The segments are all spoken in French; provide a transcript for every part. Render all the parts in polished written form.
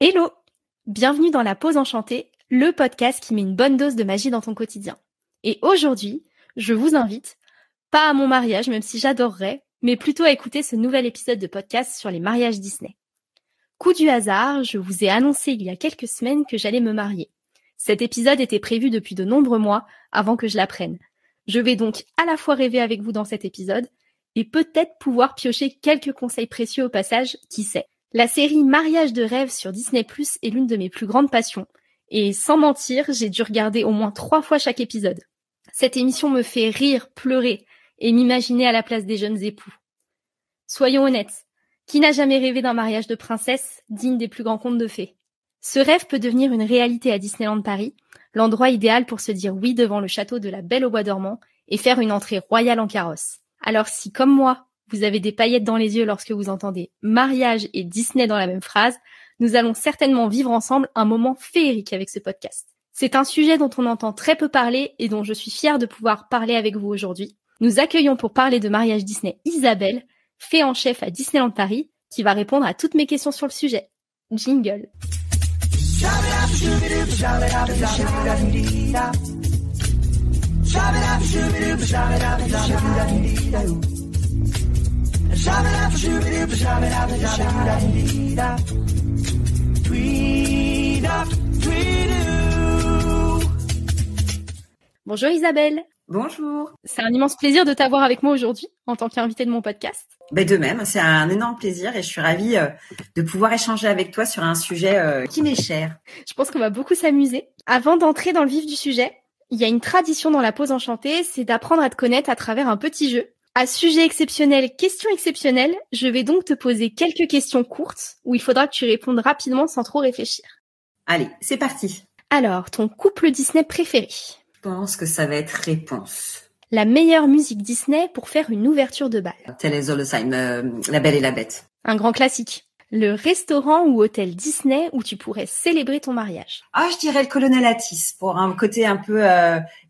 Hello! Bienvenue dans La Pause Enchantée, le podcast qui met une bonne dose de magie dans ton quotidien. Et aujourd'hui, je vous invite, pas à mon mariage, même si j'adorerais, mais plutôt à écouter ce nouvel épisode de podcast sur les mariages Disney. Coup du hasard, je vous ai annoncé il y a quelques semaines que j'allais me marier. Cet épisode était prévu depuis de nombreux mois avant que je l'apprenne. Je vais donc à la fois rêver avec vous dans cet épisode et peut-être pouvoir piocher quelques conseils précieux au passage, qui sait. La série Mariage de rêve sur Disney+ est l'une de mes plus grandes passions. Et sans mentir, j'ai dû regarder au moins 3 fois chaque épisode. Cette émission me fait rire, pleurer et m'imaginer à la place des jeunes époux. Soyons honnêtes, qui n'a jamais rêvé d'un mariage de princesse digne des plus grands contes de fées? Ce rêve peut devenir une réalité à Disneyland Paris, l'endroit idéal pour se dire oui devant le château de la Belle au bois dormant et faire une entrée royale en carrosse. Alors si, comme moi, vous avez des paillettes dans les yeux lorsque vous entendez mariage et Disney dans la même phrase, nous allons certainement vivre ensemble un moment féerique avec ce podcast. C'est un sujet dont on entend très peu parler et dont je suis fière de pouvoir parler avec vous aujourd'hui. Nous accueillons pour parler de mariage Disney Isabelle, fée en chef à Disneyland Paris, qui va répondre à toutes mes questions sur le sujet. Jingle. Bonjour Isabelle. Bonjour. C'est un immense plaisir de t'avoir avec moi aujourd'hui en tant qu'invitée de mon podcast. De même, c'est un énorme plaisir et je suis ravie de pouvoir échanger avec toi sur un sujet qui m'est cher. Je pense qu'on va beaucoup s'amuser. Avant d'entrer dans le vif du sujet, il y a une tradition dans La Pause Enchantée, c'est d'apprendre à te connaître à travers un petit jeu. À sujet exceptionnel, question exceptionnelle, je vais donc te poser quelques questions courtes où il faudra que tu répondes rapidement sans trop réfléchir. Allez, c'est parti. Alors, ton couple Disney préféré? Je pense que ça va être réponse. La meilleure musique Disney pour faire une ouverture de bal? Tell us all the time, La Belle et la Bête. Un grand classique. Le restaurant ou hôtel Disney où tu pourrais célébrer ton mariage? Je dirais le Colonel Atis pour un côté un peu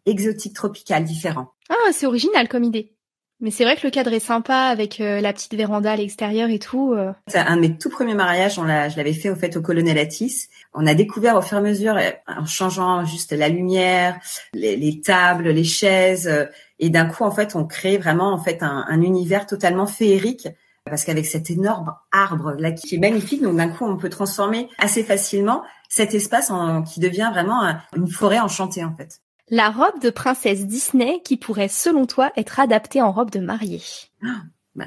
exotique, tropical, différent. Ah, c'est original comme idée. Mais c'est vrai que le cadre est sympa avec la petite véranda à l'extérieur et tout. C'est un de mes tout premiers mariages, je l'avais fait au Colonel Atis. On a découvert au fur et à mesure, en changeant juste la lumière, les tables, les chaises, et d'un coup en fait on crée vraiment en fait un univers totalement féerique. Parce qu'avec cet énorme arbre là qui est magnifique, donc d'un coup on peut transformer assez facilement cet espace qui devient vraiment une forêt enchantée en fait. La robe de princesse Disney qui pourrait, selon toi, être adaptée en robe de mariée?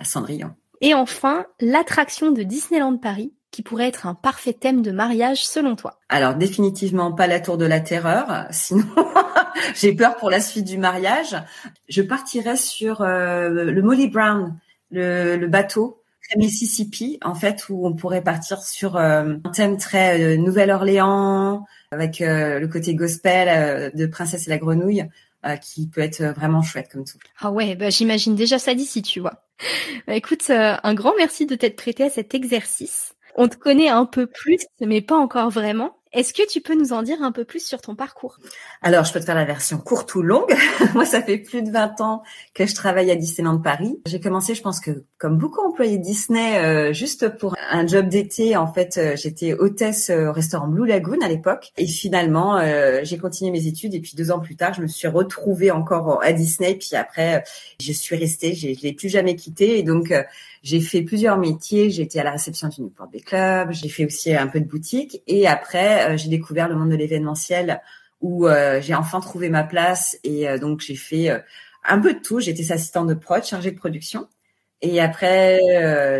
Cendrillon. Et enfin, l'attraction de Disneyland Paris qui pourrait être un parfait thème de mariage, selon toi? Alors, définitivement pas la Tour de la Terreur, sinon j'ai peur pour la suite du mariage. Je partirais sur le Molly Brown, le bateau Mississippi, en fait, où on pourrait partir sur un thème très Nouvelle-Orléans, avec le côté gospel de Princesse et la Grenouille, qui peut être vraiment chouette comme tout. Ah ouais, j'imagine déjà ça d'ici, tu vois. Écoute, un grand merci de t'être prêté à cet exercice. On te connaît un peu plus, mais pas encore vraiment. Est-ce que tu peux nous en dire un peu plus sur ton parcours? Alors, je peux te faire la version courte ou longue. Moi, ça fait plus de 20 ans que je travaille à Disneyland Paris. J'ai commencé, je pense que comme beaucoup d'employés Disney, juste pour un job d'été. En fait, j'étais hôtesse au restaurant Blue Lagoon à l'époque. Et finalement, j'ai continué mes études. Et puis 2 ans plus tard, je me suis retrouvée encore à Disney. Puis après, je suis restée. Je l'ai plus jamais quitté. Et donc, j'ai fait plusieurs métiers. J'ai été à la réception du Newport Bay Club. J'ai fait aussi un peu de boutique. Et après, j'ai découvert le monde de l'événementiel où j'ai enfin trouvé ma place. Et donc, j'ai fait un peu de tout. J'étais assistante de prod, chargée de production. Et après,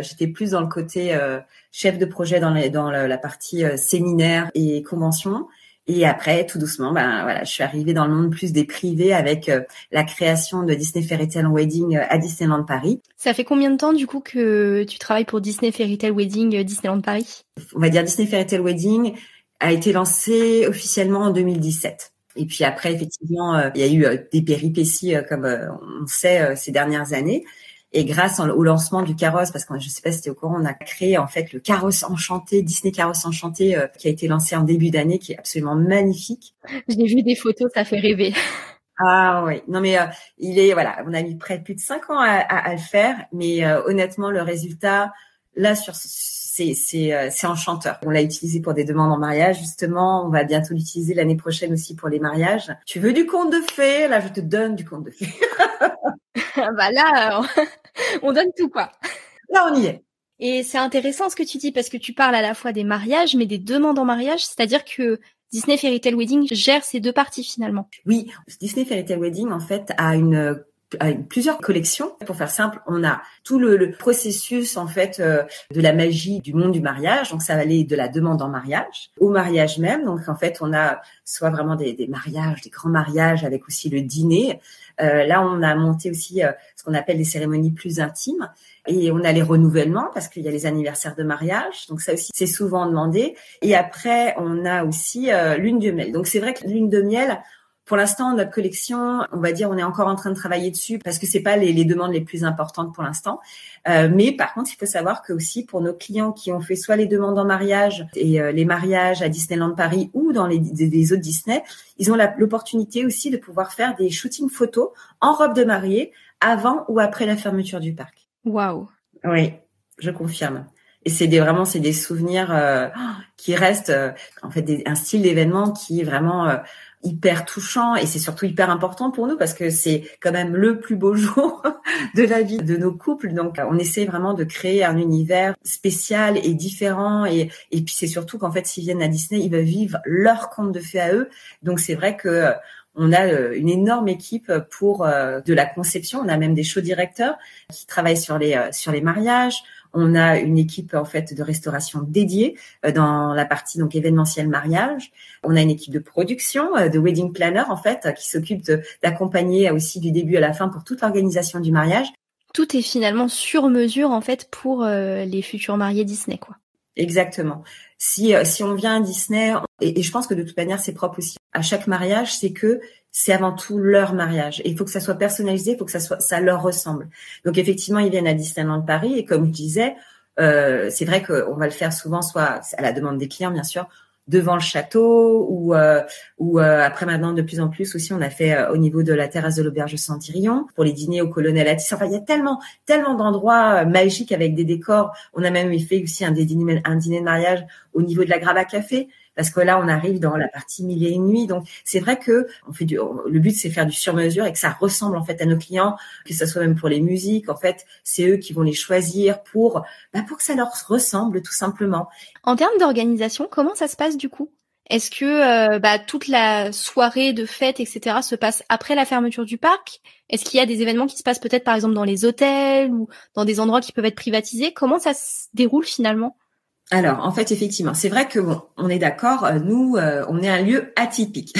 j'étais plus dans le côté chef de projet dans la partie séminaire et convention. Et après, tout doucement, je suis arrivée dans le monde plus des privés avec la création de Disney Fairy Tale Wedding à Disneyland Paris. Ça fait combien de temps du coup que tu travailles pour Disney Fairy Tale Wedding Disneyland Paris? On va dire Disney Fairy Tale Wedding a été lancé officiellement en 2017. Et puis après, effectivement, il y a eu des péripéties, comme on sait, ces dernières années. Et grâce au lancement du carrosse, parce que je sais pas si tu es au courant, on a créé en fait le carrosse enchanté, Disney Carrosse Enchanté, qui a été lancé en début d'année, qui est absolument magnifique. J'ai vu des photos, ça fait rêver. Ah oui, non mais on a mis plus de 5 ans à le faire, mais honnêtement le résultat, là c'est enchanteur. On l'a utilisé pour des demandes en mariage, justement. On va bientôt l'utiliser l'année prochaine aussi pour les mariages. Tu veux du conte de fées? Là, je te donne du conte de fées. Bah là, on donne tout, quoi. Là, on y est. Et c'est intéressant ce que tu dis parce que tu parles à la fois des mariages, mais des demandes en mariage, c'est-à-dire que Disney Fairy Tale Wedding gère ces deux parties finalement. Oui, Disney Fairy Tale Wedding, en fait, a plusieurs collections. Pour faire simple, on a tout le processus en fait de la magie du monde du mariage. Donc ça va aller de la demande en mariage au mariage même. Donc en fait, on a soit vraiment des mariages, des grands mariages avec aussi le dîner. Là, on a monté aussi ce qu'on appelle les cérémonies plus intimes. Et on a les renouvellements parce qu'il y a les anniversaires de mariage. Donc ça aussi, c'est souvent demandé. Et après, on a aussi lune de miel. Donc c'est vrai que lune de miel, pour l'instant, notre collection, on va dire, on est encore en train de travailler dessus parce que c'est pas les demandes les plus importantes pour l'instant. Mais par contre, il faut savoir que aussi pour nos clients qui ont fait soit les demandes en mariage et les mariages à Disneyland Paris ou dans les autres Disney, ils ont l'opportunité aussi de pouvoir faire des shootings photos en robe de mariée avant ou après la fermeture du parc. Waouh. Oui, je confirme. Et c'est des souvenirs qui restent en fait un style d'événement qui est vraiment hyper touchant et c'est surtout hyper important pour nous parce que c'est quand même le plus beau jour de la vie de nos couples. Donc on essaie vraiment de créer un univers spécial et différent et puis c'est surtout qu'en fait s'ils viennent à Disney, ils veulent vivre leur conte de fées à eux. Donc c'est vrai que on a une énorme équipe pour de la conception. On a même des show directeurs qui travaillent sur les mariages. On a une équipe en fait de restauration dédiée dans la partie donc événementiel mariage. On a une équipe de production, de wedding planner en fait, qui s'occupe d'accompagner aussi du début à la fin pour toute l'organisation du mariage. Tout est finalement sur mesure en fait pour les futurs mariés Disney, quoi. Exactement. Si on vient à Disney, et je pense que de toute manière c'est propre aussi à chaque mariage, c'est que c'est avant tout leur mariage. Et il faut que ça soit personnalisé, il faut que ça leur ressemble. Donc effectivement, ils viennent à Disneyland Paris et comme je disais, c'est vrai qu'on va le faire souvent, soit à la demande des clients bien sûr, devant le château ou après maintenant de plus en plus aussi on a fait au niveau de la terrasse de l'auberge Saint-Thirion pour les dîners au Colonel Atis. Enfin il y a tellement d'endroits magiques avec des décors. On a même fait aussi un dîner de mariage au niveau de la Grava Café parce que là on arrive dans la partie mille et une nuits. Donc c'est vrai que le but c'est faire du sur-mesure et que ça ressemble en fait à nos clients, que ça soit même pour les musiques. En fait c'est eux qui vont les choisir pour que ça leur ressemble tout simplement. En termes d'organisation, comment ça se passe du coup? Est-ce que toute la soirée de fête, etc., se passe après la fermeture du parc? Est-ce qu'il y a des événements qui se passent peut-être par exemple dans les hôtels ou dans des endroits qui peuvent être privatisés? Comment ça se déroule finalement? Alors, en fait, effectivement, c'est vrai que on est d'accord, nous, on est un lieu atypique.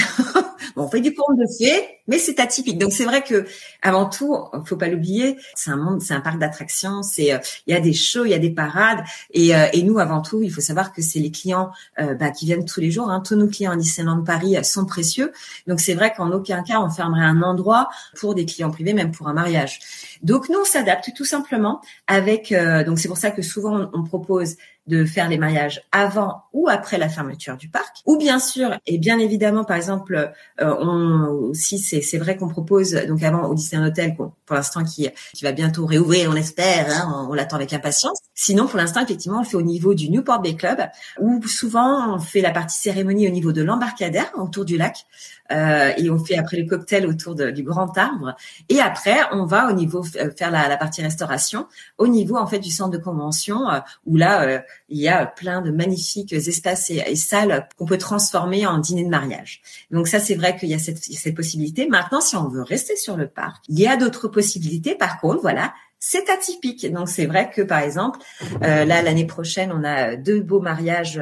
On fait du conte de fées, mais c'est atypique. Donc c'est vrai que avant tout, faut pas l'oublier, c'est un parc d'attractions, il y a des shows, il y a des parades, et nous avant tout, il faut savoir que c'est les clients qui viennent tous les jours. Hein. Tous nos clients à Disneyland Paris sont précieux. Donc c'est vrai qu'en aucun cas on fermerait un endroit pour des clients privés, même pour un mariage. Donc nous on s'adapte tout simplement avec. Donc c'est pour ça que souvent on propose de faire les mariages avant ou après la fermeture du parc, ou bien sûr et bien évidemment par exemple c'est vrai qu'on propose donc avant au Disney Hotel pour l'instant qui va bientôt réouvrir on espère, hein, on l'attend avec impatience. Sinon pour l'instant effectivement on le fait au niveau du Newport Bay Club où souvent on fait la partie cérémonie au niveau de l'embarcadère autour du lac et on fait après le cocktail autour du grand arbre et après on va au niveau faire la partie restauration au niveau en fait du centre de convention où là il y a plein de magnifiques espaces et salles qu'on peut transformer en dîner de mariage. Donc ça, c'est vrai qu'il y a cette possibilité. Maintenant, si on veut rester sur le parc, il y a d'autres possibilités. Par contre, voilà, c'est atypique. Donc c'est vrai que par exemple, là l'année prochaine, on a 2 beaux mariages.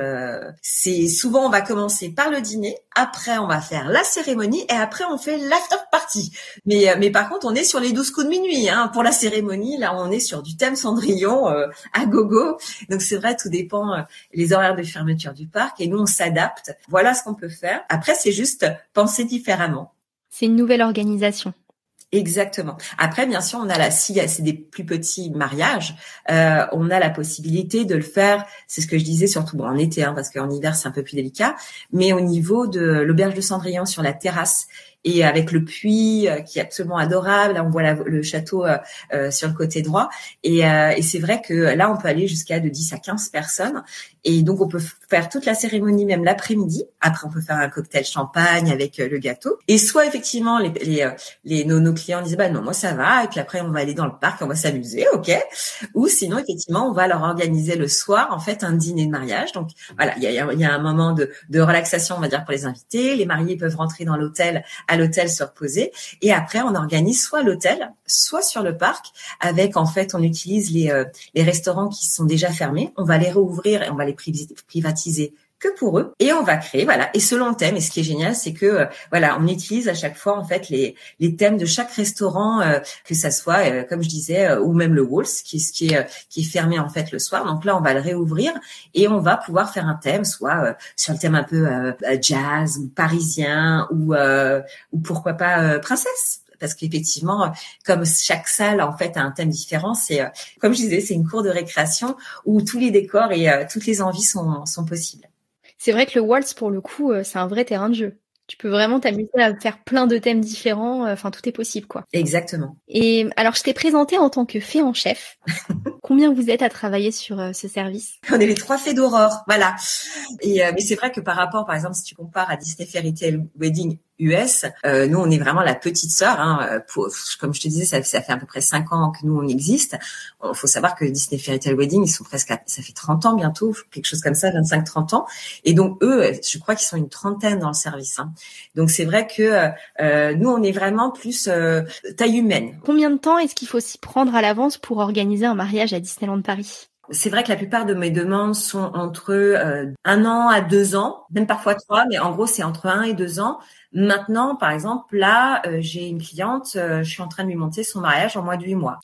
C'est souvent on va commencer par le dîner, après on va faire la cérémonie et après on fait l'after party. Mais par contre, on est sur les 12 coups de minuit hein, pour la cérémonie. Là, on est sur du thème Cendrillon à gogo. Donc c'est vrai, tout dépend les horaires de fermeture du parc et nous on s'adapte. Voilà ce qu'on peut faire. Après, c'est juste penser différemment. C'est une nouvelle organisation. Exactement. Après, bien sûr, on a si c'est des plus petits mariages, on a la possibilité de le faire. C'est ce que je disais, surtout en été, hein, parce qu'en hiver c'est un peu plus délicat. Mais au niveau de l'auberge de Cendrillon sur la terrasse, et avec le puits qui est absolument adorable. Là, on voit le château sur le côté droit. Et c'est vrai que là, on peut aller jusqu'à de 10 à 15 personnes. Et donc, on peut faire toute la cérémonie même l'après-midi. Après, on peut faire un cocktail champagne avec le gâteau. Et soit, effectivement, nos clients disent, bah non, moi, ça va. Et puis après, on va aller dans le parc, on va s'amuser, ok. Ou sinon, effectivement, on va leur organiser le soir, en fait, un dîner de mariage. Donc, voilà, il y a un moment de relaxation, on va dire, pour les invités. Les mariés peuvent rentrer à l'hôtel se reposer. Et après, on organise soit l'hôtel, soit sur le parc avec, en fait, on utilise les restaurants qui sont déjà fermés. On va les rouvrir et on va les privatiser que pour eux, et on va créer, voilà, et selon le thème. Et ce qui est génial, c'est que voilà, on utilise à chaque fois en fait les thèmes de chaque restaurant, que ça soit comme je disais, ou même le Waltz qui est fermé en fait le soir. Donc là, on va le réouvrir et on va pouvoir faire un thème, soit sur le thème un peu jazz ou parisien ou pourquoi pas princesse. Parce qu'effectivement, comme chaque salle en fait a un thème différent, c'est comme je disais, c'est une cour de récréation où tous les décors et toutes les envies sont possibles. C'est vrai que le waltz, pour le coup, c'est un vrai terrain de jeu. Tu peux vraiment t'amuser à faire plein de thèmes différents. Enfin, tout est possible, quoi. Exactement. Et alors, je t'ai présenté en tant que fée en chef. Combien vous êtes à travailler sur ce service? On est les 3 fées d'Aurore, voilà. Et mais c'est vrai que par rapport, par exemple, si tu compares à Disney Fairy Tale Wedding US, nous on est vraiment la petite sœur. Comme je te disais, ça fait à peu près 5 ans que nous on existe. Il faut savoir que Disney Fairy Tale Wedding, ils sont presque, ça fait 30 ans bientôt, quelque chose comme ça, 25-30 ans. Et donc eux, je crois qu'ils sont une trentaine dans le service. Donc c'est vrai que nous on est vraiment plus taille humaine. Combien de temps est-ce qu'il faut s'y prendre à l'avance pour organiser un mariage à Disneyland Paris? C'est vrai que la plupart de mes demandes sont entre 1 an à 2 ans, même parfois 3, mais en gros c'est entre 1 et 2 ans. Maintenant, par exemple, là, j'ai une cliente, je suis en train de lui monter son mariage en moins de 8 mois.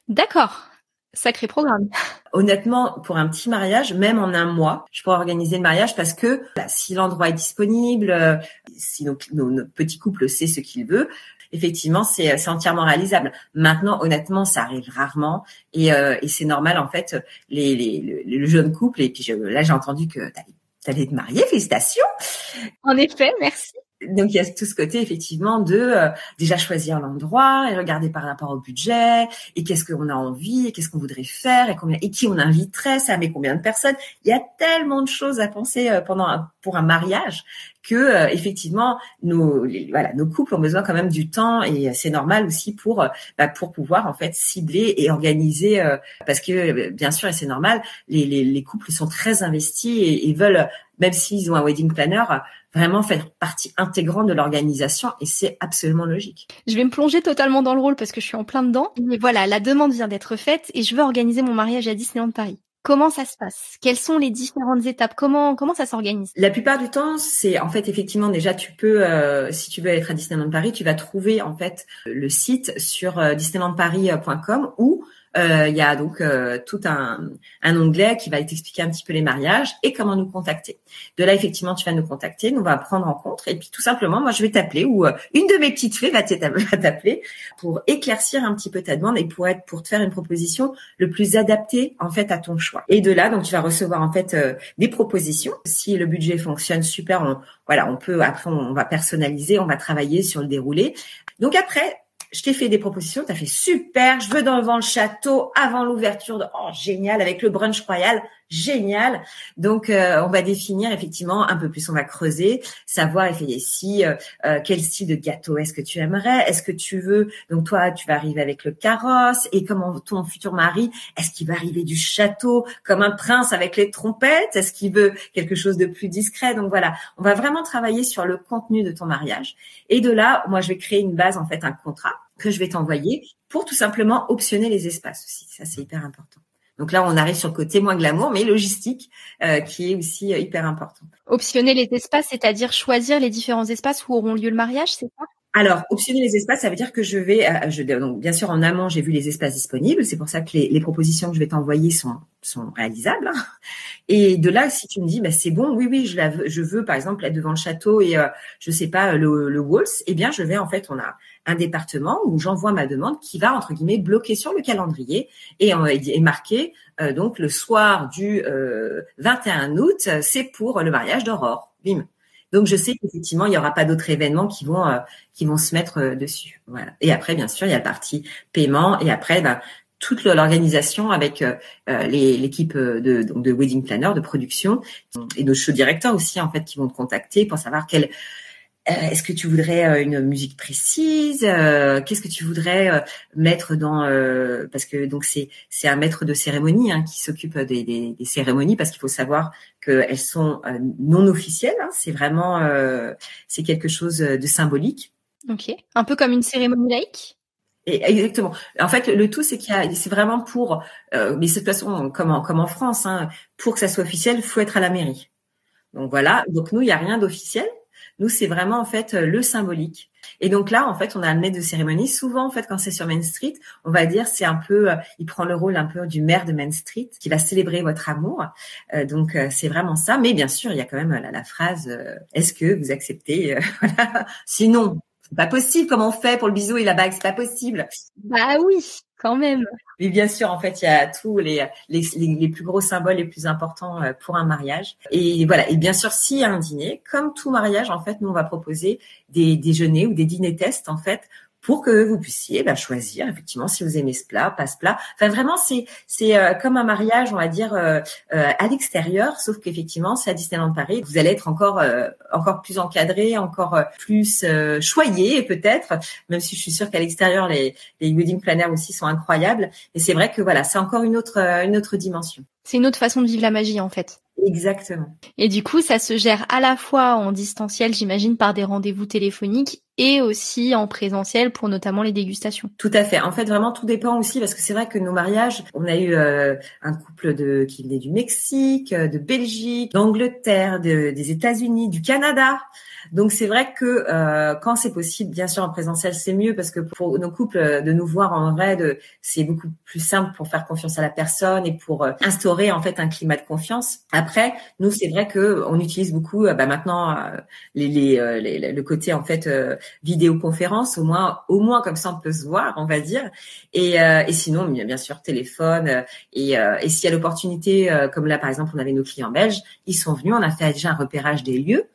D'accord, sacré programme. Honnêtement, pour un petit mariage, même en 1 mois, je pourrais organiser le mariage parce que si l'endroit est disponible, si notre petit couple sait ce qu'il veut, effectivement, c'est entièrement réalisable. Maintenant, honnêtement, ça arrive rarement et c'est normal en fait. Le jeune couple, et puis là, j'ai entendu que t'allais te marier, félicitations. En effet, merci. Donc il y a tout ce côté effectivement de déjà choisir l'endroit et regarder par rapport au budget et qu'est-ce qu'on a envie et qu'est-ce qu'on voudrait faire et qui on inviterait, ça met combien de personnes. Il y a tellement de choses à penser pour un mariage que effectivement nos couples ont besoin quand même du temps et c'est normal aussi pour pouvoir en fait cibler et organiser parce que bien sûr et c'est normal les couples sont très investis et veulent, même s'ils ont un wedding planner, vraiment faire partie intégrante de l'organisation et c'est absolument logique. Je vais me plonger totalement dans le rôle parce que je suis en plein dedans. Mais voilà, la demande vient d'être faite et je veux organiser mon mariage à Disneyland Paris. Comment ça se passe? Quelles sont les différentes étapes? Comment ça s'organise? La plupart du temps, c'est en fait effectivement déjà tu peux, si tu veux être à Disneyland Paris, tu vas trouver en fait le site sur disneylandparis.com où il y a donc tout un onglet qui va t'expliquer un petit peu les mariages et comment nous contacter. De là, effectivement, tu vas nous contacter, nous va prendre en compte et puis tout simplement, moi, je vais t'appeler ou une de mes petites fées va t'appeler pour éclaircir un petit peu ta demande et pour te faire une proposition le plus adaptée en fait à ton choix. Et de là, donc tu vas recevoir en fait des propositions. Si le budget fonctionne super, on va personnaliser, on va travailler sur le déroulé. Donc après, je t'ai fait des propositions, t'as fait super, je veux devant le château, avant l'ouverture, génial, avec le brunch royal, génial. Donc, on va définir effectivement un peu plus, on va creuser, savoir quel style de gâteau est-ce que tu aimerais, est-ce que tu veux, donc toi, tu vas arriver avec le carrosse, et comment ton futur mari, est-ce qu'il va arriver du château comme un prince avec les trompettes, est-ce qu'il veut quelque chose de plus discret? Donc voilà, on va vraiment travailler sur le contenu de ton mariage. Et de là, moi, je vais créer une base, en fait, un contrat que je vais t'envoyer pour tout simplement optionner les espaces aussi. Ça, c'est hyper important. Donc là, on arrive sur le côté moins glamour, mais logistique, qui est aussi hyper important. Optionner les espaces, c'est-à-dire choisir les différents espaces où auront lieu le mariage, c'est ça? Alors, optionner les espaces, ça veut dire que donc bien sûr en amont, j'ai vu les espaces disponibles. C'est pour ça que les propositions que je vais t'envoyer sont réalisables. Et de là, si tu me dis, c'est bon, oui, je veux par exemple être devant le château et je sais pas le Waltz, eh bien je vais en fait, on a un département où j'envoie ma demande qui va entre guillemets bloquer sur le calendrier et marqué donc le soir du 21 août, c'est pour le mariage d'Aurore. Bim. Donc je sais qu'effectivement il y aura pas d'autres événements qui vont se mettre dessus. Voilà. Et après bien sûr il y a la partie paiement et après toute l'organisation avec l'équipe de wedding planner, de production et de show directeurs aussi en fait qui vont te contacter pour savoir est-ce que tu voudrais une musique précise, qu'est-ce que tu voudrais mettre dans parce que donc c'est un maître de cérémonie qui s'occupe des cérémonies parce qu'il faut savoir qu'elles sont non officielles. C'est vraiment c'est quelque chose de symbolique. Ok, un peu comme une cérémonie laïque. Et exactement. En fait, le tout, c'est c'est vraiment pour, mais de toute façon, comme en France, pour que ça soit officiel, il faut être à la mairie. Donc voilà. Donc nous, il n'y a rien d'officiel. Nous, c'est vraiment en fait le symbolique. Et donc là, en fait, on a un maître de cérémonie. Souvent, en fait, quand c'est sur Main Street, on va dire c'est un peu, il prend le rôle un peu du maire de Main Street, qui va célébrer votre amour. Donc c'est vraiment ça. Mais bien sûr, il y a quand même la phrase est-ce que vous acceptez voilà. Sinon. C'est pas possible comme on fait pour le bisou et la bague, c'est pas possible. Bah oui, quand même. Mais bien sûr, en fait, il y a tous les plus gros symboles les plus importants pour un mariage. Et voilà. Et bien sûr, s'il y a un dîner, comme tout mariage, en fait, nous on va proposer des déjeuners ou des dîners tests, en fait, pour que vous puissiez choisir effectivement si vous aimez ce plat, pas ce plat. Enfin vraiment c'est comme un mariage, on va dire à l'extérieur, sauf qu'effectivement c'est à Disneyland Paris. Vous allez être encore plus encadré, encore plus choyé peut-être, même si je suis sûre qu'à l'extérieur les wedding planners aussi sont incroyables. Et c'est vrai que voilà, c'est encore une autre dimension. C'est une autre façon de vivre la magie en fait. Exactement. Et du coup, ça se gère à la fois en distanciel, j'imagine, par des rendez-vous téléphoniques et aussi en présentiel pour notamment les dégustations. Tout à fait. En fait, vraiment, tout dépend aussi parce que c'est vrai que nos mariages, on a eu un couple qui venait du Mexique, de Belgique, d'Angleterre, des États-Unis, du Canada. Donc c'est vrai que quand c'est possible, bien sûr en présentiel c'est mieux parce que pour nos couples de nous voir en vrai, c'est beaucoup plus simple pour faire confiance à la personne et pour instaurer en fait un climat de confiance. Après, nous c'est vrai que on utilise beaucoup maintenant le côté en fait vidéoconférence au moins comme ça on peut se voir, on va dire. Et sinon bien sûr téléphone et s'il y a l'opportunité comme là par exemple on avait nos clients belges, ils sont venus, on a fait déjà un repérage des lieux.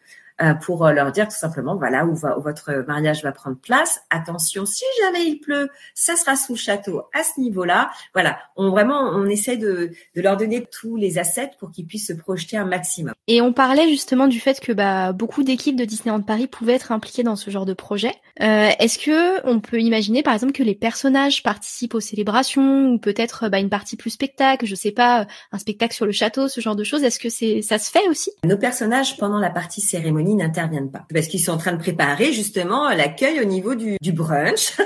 Pour leur dire tout simplement voilà où votre mariage va prendre place. Attention, si jamais il pleut, ça sera sous le château à ce niveau-là. Voilà, on essaie de leur donner tous les assets pour qu'ils puissent se projeter un maximum. Et on parlait justement du fait que beaucoup d'équipes de Disneyland Paris pouvaient être impliquées dans ce genre de projet. Est-ce que on peut imaginer par exemple que les personnages participent aux célébrations ou peut-être une partie plus spectacle, je sais pas, un spectacle sur le château, ce genre de choses. Est-ce que ça se fait aussi? Nos personnages pendant la partie cérémonie n'interviennent pas parce qu'ils sont en train de préparer justement l'accueil au niveau du brunch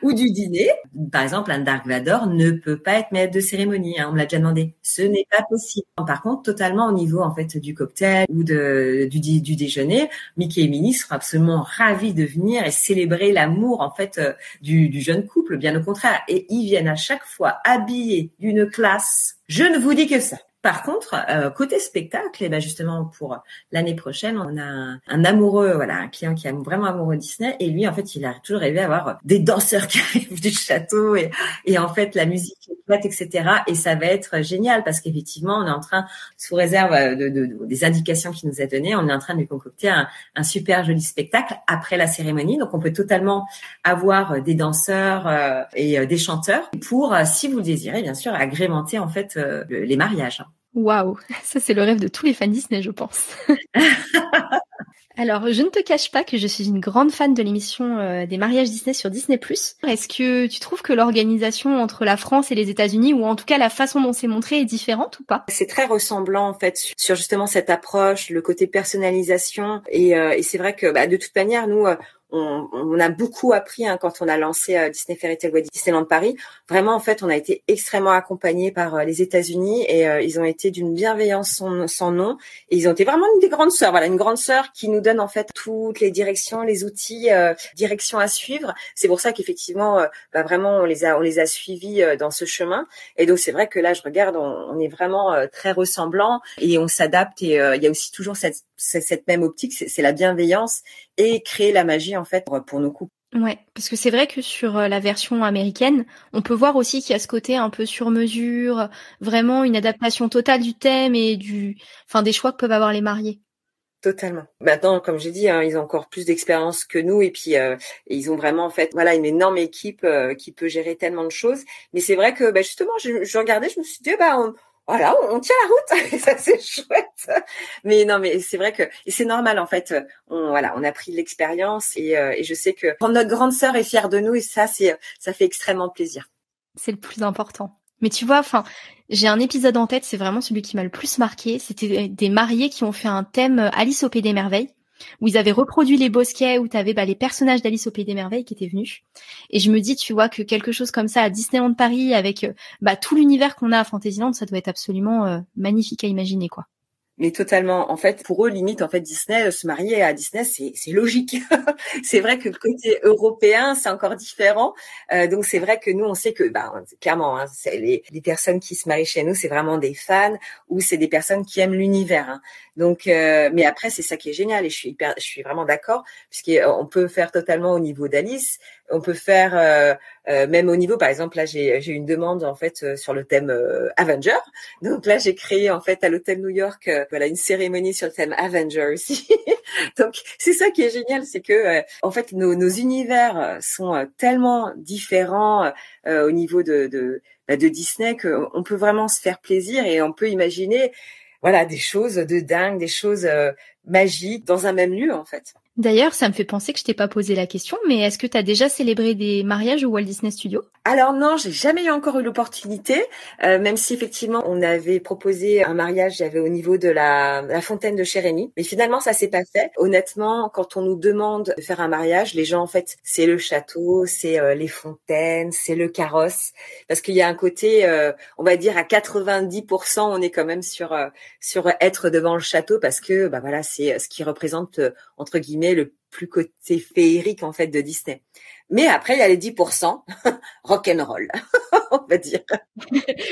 ou du dîner. Par exemple, un Dark Vador ne peut pas être maître de cérémonie, on me l'a déjà demandé. Ce n'est pas possible. Par contre, totalement au niveau en fait du cocktail ou du déjeuner, Mickey et Minnie seront absolument ravis de venir et célébrer l'amour en fait du jeune couple, bien au contraire. Et ils viennent à chaque fois habillés d'une classe. Je ne vous dis que ça. Par contre, côté spectacle, et justement pour l'année prochaine, on a un amoureux, voilà, un client qui est vraiment amoureux de Disney, et lui en fait, il a toujours rêvé avoir des danseurs qui arrivent du château et en fait la musique éclate, etc. Et ça va être génial parce qu'effectivement, on est en train, sous réserve des indications qu'il nous a données, on est en train de lui concocter un super joli spectacle après la cérémonie. Donc on peut totalement avoir des danseurs et des chanteurs pour, si vous le désirez, bien sûr, agrémenter en fait les mariages. Waouh, ça c'est le rêve de tous les fans Disney, je pense. Alors, je ne te cache pas que je suis une grande fan de l'émission des mariages Disney sur Disney+. Est-ce que tu trouves que l'organisation entre la France et les États-Unis, ou en tout cas la façon dont c'est montré, est différente ou pas? C'est très ressemblant en fait sur justement cette approche, le côté personnalisation et c'est vrai que de toute manière nous on a beaucoup appris quand on a lancé Disney Fairy Tale Wedding Disneyland Paris. Vraiment, en fait, on a été extrêmement accompagnés par les États-Unis et ils ont été d'une bienveillance sans nom. Et ils ont été vraiment des grandes sœurs. Voilà, une grande sœur qui nous donne en fait toutes les directions, les outils, directions à suivre. C'est pour ça qu'effectivement, vraiment, on les a suivis dans ce chemin. Et donc, c'est vrai que là, je regarde, on est vraiment très ressemblants et on s'adapte. Et il y a aussi toujours cette même optique, c'est la bienveillance et créer la magie en fait pour nos couples. Ouais, parce que c'est vrai que sur la version américaine, on peut voir aussi qu'il y a ce côté un peu sur mesure, vraiment une adaptation totale du thème et des choix que peuvent avoir les mariés. Totalement. Maintenant, comme j'ai dit, ils ont encore plus d'expérience que nous et puis ils ont vraiment en fait voilà une énorme équipe qui peut gérer tellement de choses. Mais c'est vrai que justement, je regardais, je me suis dit voilà, on tient la route, et ça c'est chouette. Mais non, mais c'est vrai que et c'est normal en fait. On a pris de l'expérience et je sais que quand notre grande sœur est fière de nous et ça fait extrêmement plaisir. C'est le plus important. Mais tu vois, j'ai un épisode en tête, c'est vraiment celui qui m'a le plus marqué. C'était des mariés qui ont fait un thème Alice au Pays des Merveilles, où ils avaient reproduit les bosquets, où t'avais les personnages d'Alice au Pays des Merveilles qui étaient venus. Et je me dis, tu vois, que quelque chose comme ça à Disneyland Paris, avec tout l'univers qu'on a à Fantasyland, ça doit être absolument magnifique à imaginer, quoi. Mais totalement. En fait, pour eux, limite, en fait, Disney, se marier à Disney, c'est logique. C'est vrai que le côté européen, c'est encore différent. Donc, c'est vrai que nous, on sait que, clairement, c'est les personnes qui se marient chez nous, c'est vraiment des fans ou c'est des personnes qui aiment l'univers. Hein. Donc, mais après, c'est ça qui est génial et je suis vraiment d'accord puisqu'on peut faire totalement au niveau d'Alice. On peut faire même au niveau, par exemple, là, j'ai une demande en fait sur le thème Avenger. Donc là, j'ai créé en fait à l'hôtel New York, une cérémonie sur le thème Avenger aussi. Donc c'est ça qui est génial, c'est que en fait nos univers sont tellement différents au niveau de Disney qu'on peut vraiment se faire plaisir et on peut imaginer des choses de dingue, des choses magiques dans un même lieu en fait. D'ailleurs, ça me fait penser que je t'ai pas posé la question, mais est-ce que tu as déjà célébré des mariages au Walt Disney Studios ? Alors non, j'ai jamais encore eu l'opportunité, même si effectivement on avait proposé un mariage, j'avais au niveau de la fontaine de Chérémy, mais finalement ça s'est pas fait. Honnêtement, quand on nous demande de faire un mariage, les gens en fait, c'est le château, c'est les fontaines, c'est le carrosse, parce qu'il y a un côté, on va dire à 90%, on est quand même sur être devant le château parce que c'est ce qui représente entre guillemets le plus côté féerique en fait de Disney. Mais après il y a les 10% rock'n'roll, on va dire.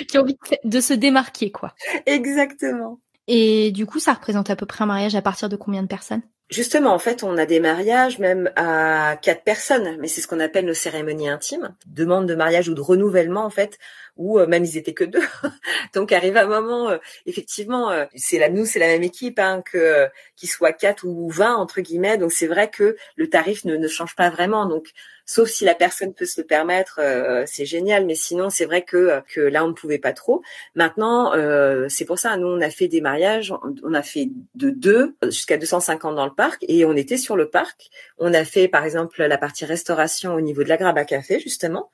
Qui ont envie de se démarquer, quoi. Exactement. Et du coup, ça représente à peu près un mariage à partir de combien de personnes ? Justement, en fait, on a des mariages même à 4 personnes, mais c'est ce qu'on appelle nos cérémonies intimes, demande de mariage ou de renouvellement en fait, où même ils étaient que 2. Donc arrive un moment, effectivement, c'est la même équipe que qu'ils soient 4 ou 20 entre guillemets. Donc c'est vrai que le tarif ne change pas vraiment. Donc sauf si la personne peut se le permettre, c'est génial. Mais sinon, c'est vrai que là on ne pouvait pas trop. Maintenant, c'est pour ça, nous on a fait des mariages, on a fait de 2 jusqu'à 250 dans le parc et on était sur le parc. On a fait par exemple la partie restauration au niveau de la Grappe à Café justement.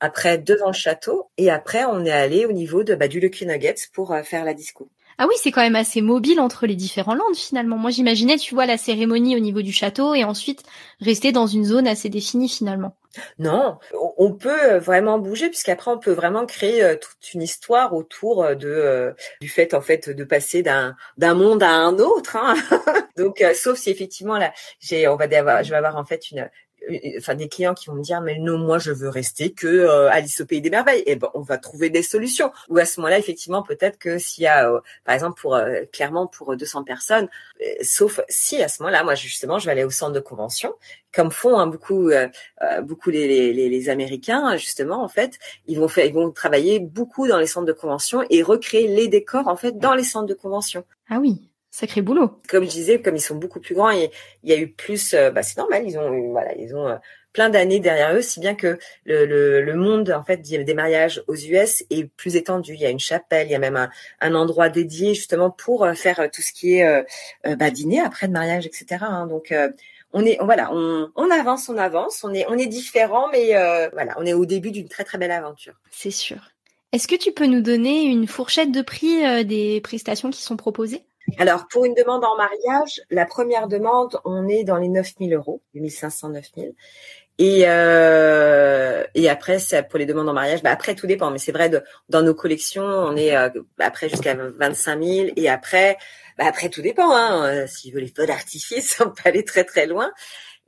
Après devant le château et après on est allé au niveau de du Lucky Nuggets pour faire la disco. Ah oui, c'est quand même assez mobile entre les différents lands finalement. Moi j'imaginais, tu vois, la cérémonie au niveau du château et ensuite rester dans une zone assez définie finalement. Non, on peut vraiment bouger puisqu'après on peut vraiment créer toute une histoire autour du fait en fait de passer d'un monde à un autre. Hein. Donc sauf si effectivement là je vais avoir en fait des clients qui vont me dire mais non, moi je veux rester que Alice au Pays des Merveilles. Et on va trouver des solutions. Ou à ce moment-là effectivement peut-être que s'il y a par exemple clairement pour 200 personnes, sauf si à ce moment-là moi justement je vais aller au centre de convention comme font beaucoup les Américains justement en fait ils vont travailler beaucoup dans les centres de convention et recréer les décors en fait dans les centres de convention. Ah oui. Sacré boulot. Comme je disais, comme ils sont beaucoup plus grands, et il y a eu plus, c'est normal, ils ont plein d'années derrière eux, si bien que le monde en fait des mariages aux US est plus étendu. Il y a une chapelle, il y a même un endroit dédié justement pour faire tout ce qui est dîner après de mariage, etc. Hein. Donc on avance, on est différent, mais on est au début d'une très très belle aventure. C'est sûr. Est-ce que tu peux nous donner une fourchette de prix des prestations qui sont proposées ? Alors, pour une demande en mariage, la première demande, on est dans les 9 000 €, 8 500, 9 000. Et après, c'est pour les demandes en mariage. Après, tout dépend. Mais c'est vrai, dans nos collections, on est après jusqu'à 25 000. Et après, tout dépend. Hein. S'il veut les feux d'artifice, on peut aller très très loin.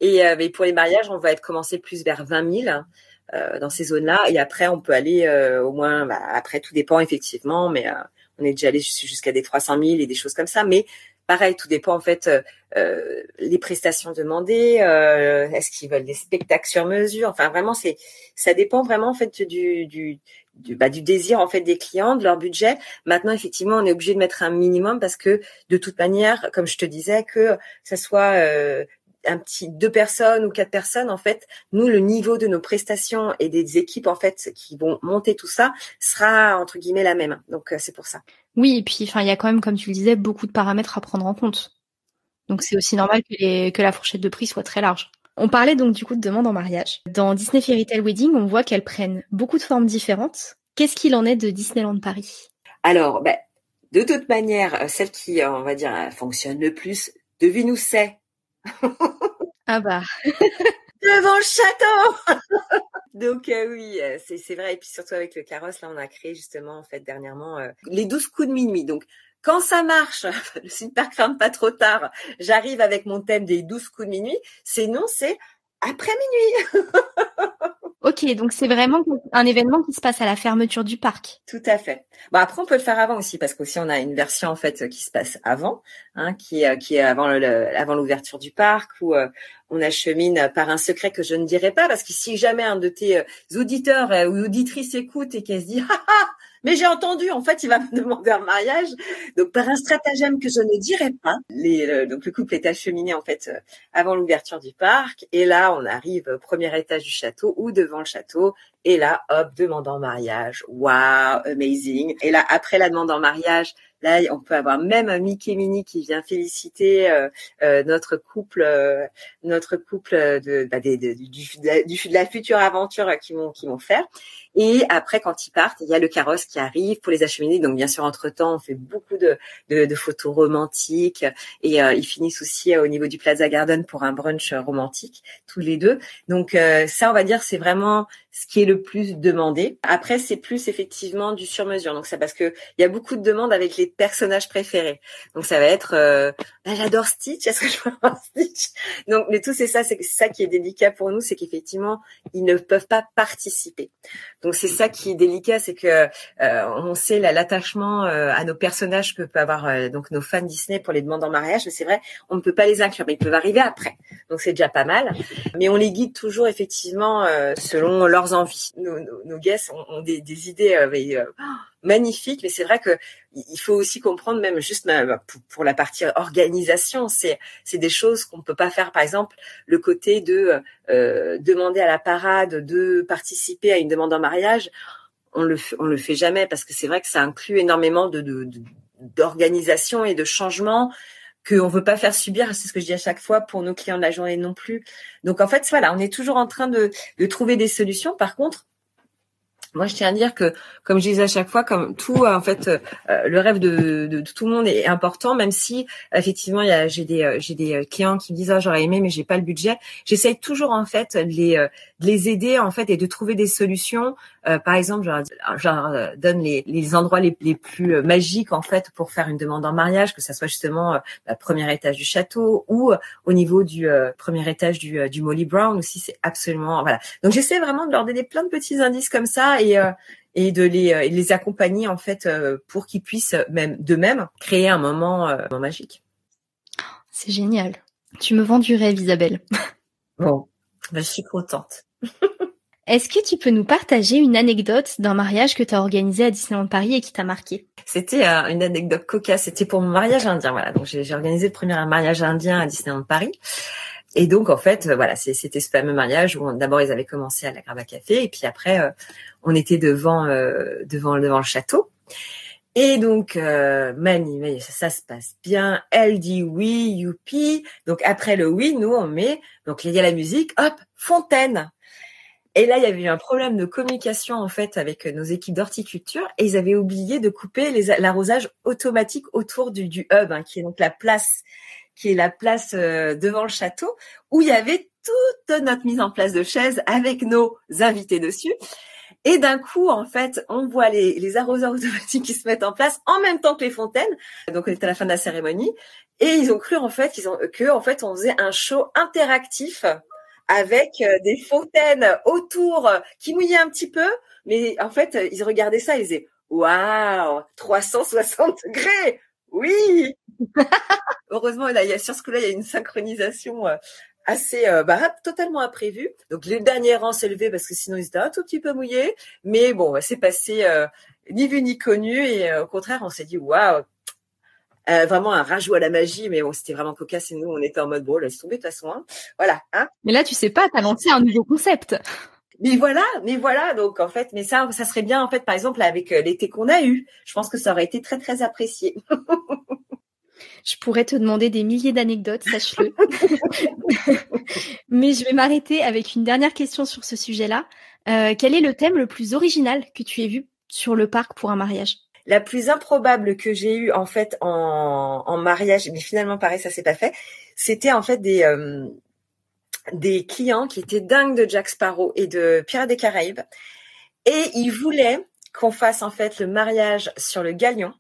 Mais pour les mariages, on va commencer plus vers 20 000 dans ces zones-là. Et après, on peut aller au moins. Après, tout dépend effectivement, mais on est déjà allé jusqu'à des 300 000 et des choses comme ça. Mais pareil, tout dépend en fait les prestations demandées, est-ce qu'ils veulent des spectacles sur mesure, enfin vraiment ça dépend vraiment en fait du désir en fait des clients, de leur budget. Maintenant effectivement on est obligé de mettre un minimum parce que de toute manière, comme je te disais, que ça soit un petit 2 personnes ou 4 personnes, en fait, nous, le niveau de nos prestations et des équipes, en fait, qui vont monter tout ça, sera, entre guillemets, la même. Donc, c'est pour ça. Oui, et puis, enfin, il y a quand même, comme tu le disais, beaucoup de paramètres à prendre en compte. Donc, c'est aussi normal que la fourchette de prix soit très large. On parlait donc du coup de demandes en mariage. Dans Disney Fairy Tale Wedding, on voit qu'elles prennent beaucoup de formes différentes. Qu'est-ce qu'il en est de Disneyland Paris? Alors, de toute manière, celle qui, on va dire, fonctionne le plus, devine où c'est? Ah bah. Devant le château. Donc oui, c'est vrai. Et puis surtout avec le carrosse, là, on a créé justement, en fait, dernièrement, les 12 coups de minuit. Donc, quand ça marche, le Ciné-Parc ferme pas trop tard, j'arrive avec mon thème des 12 coups de minuit. Sinon, c'est après minuit. Ok, donc c'est vraiment un événement qui se passe à la fermeture du parc. Tout à fait. Bon, après, on peut le faire avant aussi, parce qu'aussi, on a une version, en fait, qui se passe avant, hein, qui est avant avant l'ouverture du parc, où on achemine par un secret que je ne dirai pas, parce que si jamais un de tes auditeurs ou auditrices écoute et qu'elle se dit « Ah ah, mais j'ai entendu, en fait, il va me demander un mariage », donc par un stratagème que je ne dirai pas, donc le couple est acheminé, en fait, avant l'ouverture du parc, et là, on arrive au premier étage du château ou devant le château, et là, hop, demande en mariage. Wow, amazing. Et là, après la demande en mariage, là, on peut avoir même un Mickey Minnie qui vient féliciter notre couple de la future aventure qu'ils vont faire. Et après, quand ils partent, il y a le carrosse qui arrive pour les acheminer. Donc, bien sûr, entre-temps, on fait beaucoup de photos romantiques. Et ils finissent aussi au niveau du Plaza Garden pour un brunch romantique, tous les deux. Donc, ça, on va dire, c'est vraiment ce qui est le plus demandé. Après, c'est plus effectivement du sur-mesure. Donc, c'est parce que il y a beaucoup de demandes avec les personnages préférés. Donc, ça va être j'adore Stitch. Est-ce que je peux avoir Stitch? Donc, mais tout c'est ça qui est délicat pour nous, c'est qu'effectivement, ils ne peuvent pas participer. Donc, c'est ça qui est délicat, c'est que on sait l'attachement à nos personnages que peut avoir donc nos fans Disney pour les demandes en mariage, mais c'est vrai, on ne peut pas les inclure, mais ils peuvent arriver après. Donc, c'est déjà pas mal. Mais on les guide toujours effectivement selon leurs envies. Nos guests ont des idées magnifiques, mais c'est vrai que il faut aussi comprendre, même juste pour la partie organisation, c'est des choses qu'on peut pas faire. Par exemple, le côté de demander à la parade de participer à une demande en mariage, on le fait jamais, parce que c'est vrai que ça inclut énormément d'organisation et de changements qu'on veut pas faire subir. C'est ce que je dis à chaque fois pour nos clients de la journée non plus. Donc en fait, voilà, on est toujours en train de trouver des solutions. Par contre, moi, je tiens à dire que, comme je disais à chaque fois, comme tout, en fait, le rêve de tout le monde est important, même si, effectivement, j'ai des clients qui me disent, j'aurais aimé, mais j'ai pas le budget. J'essaye toujours, en fait, de les aider, en fait, et de trouver des solutions. Par exemple, je donne les endroits les plus magiques, en fait, pour faire une demande en mariage, que ça soit justement le premier étage du château ou au niveau du premier étage du Molly Brown aussi, c'est absolument, voilà. Donc, j'essaie vraiment de leur donner plein de petits indices comme ça et de les accompagner, en fait, pour qu'ils puissent même d'eux-mêmes créer un moment magique. C'est génial. Tu me vends du rêve, Isabelle. Bon, je suis contente. Est-ce que tu peux nous partager une anecdote d'un mariage que tu as organisé à Disneyland Paris et qui t'a marqué? C'était une anecdote cocasse. C'était pour mon mariage indien. Voilà, donc j'ai organisé le premier mariage indien à Disneyland Paris. Et donc, en fait, voilà, c'était ce fameux mariage où d'abord ils avaient commencé à la Grava Café et puis après on était devant le château. Et donc, Mani, ça se passe bien. Elle dit oui, youpi. Donc après le oui, nous on met, donc il y a la musique, hop, fontaine. Et là, il y avait eu un problème de communication, en fait, avec nos équipes d'horticulture, et ils avaient oublié de couper l'arrosage automatique autour du hub, hein, qui est donc la place devant le château, où il y avait toute notre mise en place de chaises avec nos invités dessus. Et d'un coup, en fait, on voit les arroseurs automatiques qui se mettent en place en même temps que les fontaines. Donc, on était à la fin de la cérémonie, et ils ont cru, en fait, en fait, on faisait un show interactif avec des fontaines autour qui mouillaient un petit peu, mais en fait, ils regardaient ça, ils disaient « Waouh, 360 degrés, oui !» Heureusement, sur ce coup-là, il y a une synchronisation assez totalement imprévue. Donc les derniers rangs s'est levé parce que sinon ils étaient un tout petit peu mouillés. Mais bon, c'est passé ni vu ni connu. Et au contraire, on s'est dit waouh, vraiment un rajout à la magie. Mais bon, c'était vraiment cocasse. Et nous, on était en mode bon, laisse tomber de toute façon. Hein. Voilà. Hein. Mais là, tu sais pas, t'as lancé un nouveau concept. Mais voilà. Donc en fait, mais ça serait bien en fait, par exemple avec l'été qu'on a eu. Je pense que ça aurait été très très apprécié. Je pourrais te demander des milliers d'anecdotes, sache-le. Mais je vais m'arrêter avec une dernière question sur ce sujet-là. Quel est le thème le plus original que tu aies vu sur le parc pour un mariage? La plus improbable que j'ai eue en fait en mariage, mais finalement pareil, ça s'est pas fait. C'était en fait des clients qui étaient dingues de Jack Sparrow et de Pirates des Caraïbes, et ils voulaient qu'on fasse en fait le mariage sur le Galion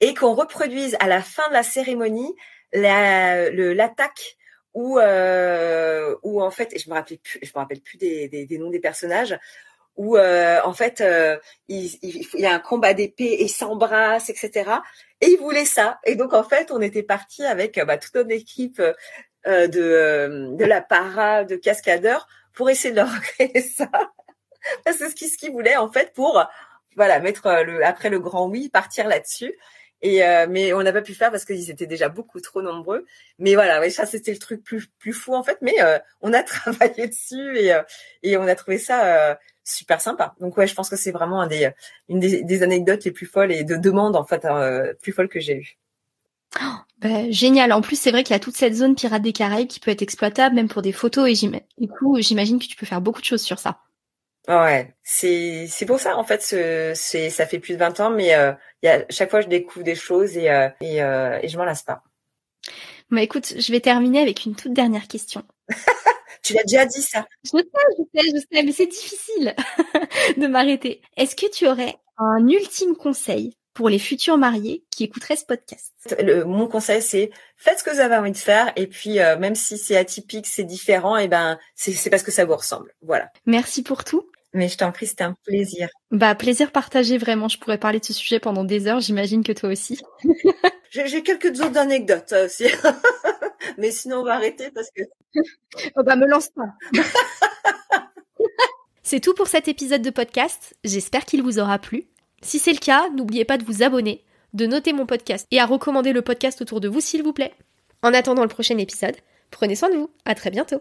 et qu'on reproduise à la fin de la cérémonie l'attaque où en fait, je me rappelle plus des noms des personnages, où en fait il y a un combat d'épée et ils s'embrassent, etc. Et ils voulaient ça. Et donc en fait, on était parti avec toute notre équipe de la para, de cascadeurs, pour essayer de leur recréer ça. Parce que ce qu'ils voulaient en fait pour mettre après le grand oui, partir là-dessus. Et mais on n'a pas pu le faire parce qu'ils étaient déjà beaucoup trop nombreux. Mais voilà, ouais, ça c'était le truc plus fou en fait. Mais on a travaillé dessus et on a trouvé ça super sympa. Donc ouais, je pense que c'est vraiment une des anecdotes les plus folles et de demandes en fait plus folles que j'ai eues. Génial. En plus, c'est vrai qu'il y a toute cette zone Pirates des Caraïbes qui peut être exploitable même pour des photos et du coup, j'imagine que tu peux faire beaucoup de choses sur ça. Ouais, c'est pour ça en fait. Ça fait plus de 20 ans, mais chaque fois je découvre des choses et je m'en lasse pas. Bah écoute, je vais terminer avec une toute dernière question. Tu l'as déjà dit ça. Je sais, mais c'est difficile de m'arrêter. Est-ce que tu aurais un ultime conseil pour les futurs mariés qui écouteraient ce podcast? Mon conseil, c'est faites ce que vous avez envie de faire, et puis même si c'est atypique, c'est différent, et c'est parce que ça vous ressemble. Voilà. Merci pour tout. Mais je t'en prie, c'était un plaisir. Plaisir partagé, vraiment. Je pourrais parler de ce sujet pendant des heures, j'imagine que toi aussi. J'ai quelques autres anecdotes aussi. Mais sinon, on va arrêter parce que... me lance pas. C'est tout pour cet épisode de podcast. J'espère qu'il vous aura plu. Si c'est le cas, n'oubliez pas de vous abonner, de noter mon podcast et à recommander le podcast autour de vous, s'il vous plaît. En attendant le prochain épisode, prenez soin de vous. À très bientôt.